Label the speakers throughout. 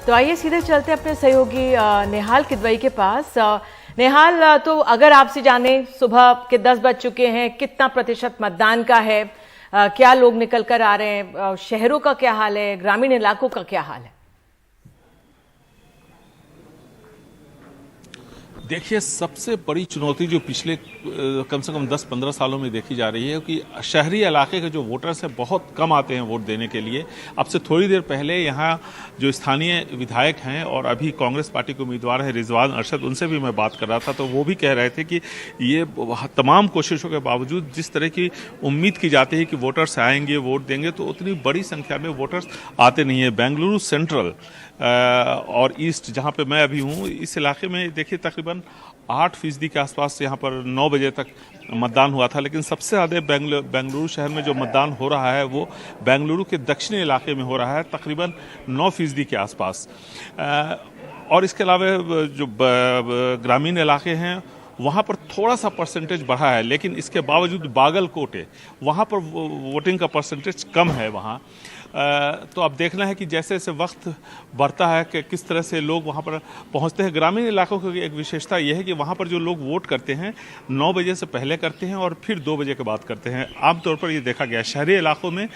Speaker 1: तो आइए सीधे चलते अपने सहयोगी नेहाल किदवई के पास। नेहाल, तो अगर आपसे जाने सुबह के 10 बज चुके हैं, कितना प्रतिशत मतदान का है, क्या लोग निकल कर आ रहे हैं, शहरों का क्या हाल है, ग्रामीण इलाकों का क्या हाल है?
Speaker 2: देखिए, सबसे बड़ी चुनौती जो पिछले कम से कम 10-15 सालों में देखी जा रही है कि शहरी इलाके के जो वोटर्स हैं बहुत कम आते हैं वोट देने के लिए। अब से थोड़ी देर पहले यहाँ जो स्थानीय विधायक हैं और अभी कांग्रेस पार्टी के उम्मीदवार हैं रिजवान अरशद, उनसे भी मैं बात कर रहा था, तो वो भी कह रहे थे कि ये तमाम कोशिशों के बावजूद जिस तरह की उम्मीद की जाती है कि वोटर्स आएंगे वोट देंगे, तो उतनी बड़ी संख्या में वोटर्स आते नहीं है। बेंगलुरु सेंट्रल और ईस्ट, जहाँ पे मैं अभी हूँ, इस इलाके में देखिए तकरीबन 8% के आसपास यहाँ पर 9 बजे तक मतदान हुआ था, लेकिन सबसे ज़्यादा बेंगलुरु शहर में जो मतदान हो रहा है वो बेंगलुरु के दक्षिणी इलाके में हो रहा है, तकरीबन 9% के आसपास। और इसके अलावा जो ग्रामीण इलाके हैं वहाँ पर थोड़ा सा परसेंटेज बढ़ा है, लेकिन इसके बावजूद बागलकोट है वहाँ पर वोटिंग का परसेंटेज कम है वहाँ। तो अब देखना है कि जैसे जैसे वक्त बढ़ता है कि किस तरह से लोग वहाँ पर पहुँचते हैं। ग्रामीण इलाकों की एक विशेषता यह है कि वहाँ पर जो लोग वोट करते हैं 9 बजे से पहले करते हैं और फिर 2 बजे के बाद करते हैं। आमतौर पर ये देखा गया, शहरी इलाकों में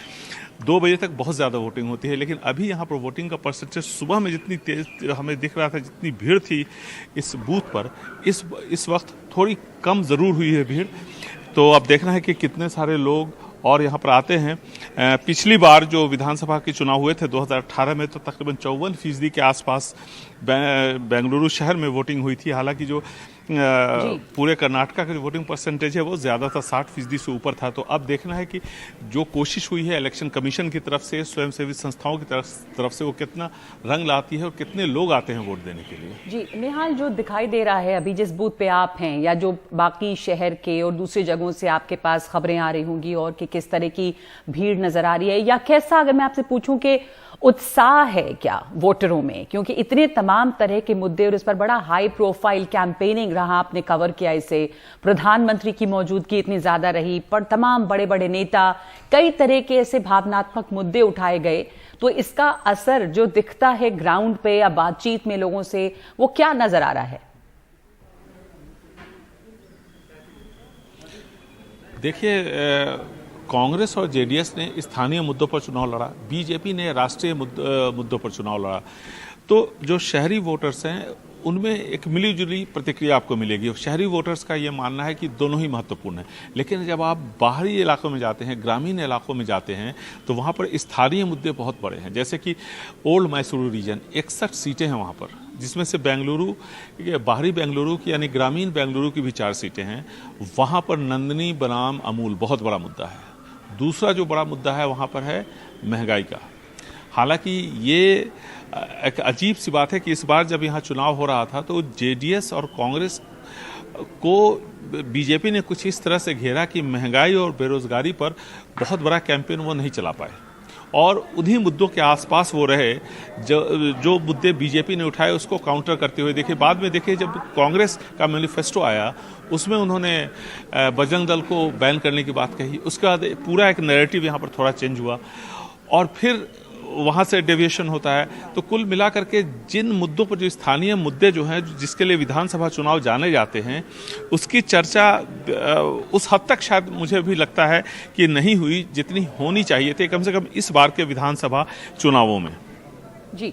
Speaker 2: 2 बजे तक बहुत ज़्यादा वोटिंग होती है, लेकिन अभी यहाँ पर वोटिंग का परसेंटेज सुबह में जितनी तेज हमें दिख रहा था, जितनी भीड़ थी इस बूथ पर, इस वक्त थोड़ी कम ज़रूर हुई है भीड़। तो अब देखना है कि कितने सारे लोग और यहाँ पर आते हैं। पिछली बार जो विधानसभा के चुनाव हुए थे 2018 में, तो तकरीबन 54% के आसपास बेंगलुरु शहर में वोटिंग हुई थी। हालांकि जो पूरे कर्नाटका का जो वोटिंग परसेंटेज है वो ज़्यादा था, 60% से ऊपर था। तो अब देखना है कि जो कोशिश हुई है इलेक्शन कमीशन की तरफ से, स्वयंसेवी संस्थाओं की तरफ से, वो कितना रंग लाती है और कितने लोग आते हैं वोट देने के लिए।
Speaker 3: जी निहाल, जो दिखाई दे रहा है अभी जिस बूथ पे आप हैं, या जो बाकी शहर के और दूसरी जगहों से आपके पास खबरें आ रही होंगी और कि किस तरह की भीड़ नजर आ रही है, या कैसा, अगर मैं आपसे पूछूं कि उत्साह है क्या वोटरों में, क्योंकि इतने तमाम तरह के मुद्दे और इस पर बड़ा हाई प्रोफाइल कैंपेनिंग रहा, आपने कवर किया इसे, प्रधानमंत्री की मौजूदगी इतनी ज्यादा रही, पर तमाम बड़े बड़े नेता, कई तरह के ऐसे भावनात्मक मुद्दे उठाए गए, तो इसका असर जो दिखता है ग्राउंड पे या बातचीत में लोगों से, वो क्या नजर आ रहा है?
Speaker 2: देखिए, कांग्रेस और जेडीएस ने स्थानीय मुद्दों पर चुनाव लड़ा, बीजेपी ने राष्ट्रीय मुद्दों पर चुनाव लड़ा। तो जो शहरी वोटर्स हैं उनमें एक मिलीजुली प्रतिक्रिया आपको मिलेगी। शहरी वोटर्स का ये मानना है कि दोनों ही महत्वपूर्ण हैं, लेकिन जब आप बाहरी इलाकों में जाते हैं, ग्रामीण इलाकों में जाते हैं, तो वहाँ पर स्थानीय मुद्दे बहुत बड़े हैं। जैसे कि ओल्ड मैसूरू रीजन, 61 सीटें हैं वहाँ पर, जिसमें से बेंगलुरु, बाहरी बेंगलुरु की यानी ग्रामीण बेंगलुरु की भी 4 सीटें हैं। वहाँ पर नंदनी बनाम अमूल बहुत बड़ा मुद्दा है। दूसरा जो बड़ा मुद्दा है वहाँ पर है महंगाई का। हालांकि ये एक अजीब सी बात है कि इस बार जब यहाँ चुनाव हो रहा था तो जेडीएस और कांग्रेस को बीजेपी ने कुछ इस तरह से घेरा कि महंगाई और बेरोजगारी पर बहुत बड़ा कैंपेन वो नहीं चला पाए, और उन्हीं मुद्दों के आसपास वो रहे जो मुद्दे बीजेपी ने उठाए उसको काउंटर करते हुए। देखिए, बाद में देखिए जब कांग्रेस का मैनिफेस्टो आया उसमें उन्होंने बजरंग दल को बैन करने की बात कही। उसके बाद पूरा एक नैरेटिव यहाँ पर थोड़ा चेंज हुआ और फिर वहाँ से डेविएशन होता है। तो कुल मिलाकर के जिन मुद्दों पर, जो स्थानीय मुद्दे जो हैं जिसके लिए विधानसभा चुनाव जाने जाते हैं, उसकी चर्चा उस हद तक शायद मुझे भी लगता है कि नहीं हुई जितनी होनी चाहिए थी, कम से कम इस बार के विधानसभा चुनावों में।
Speaker 3: जी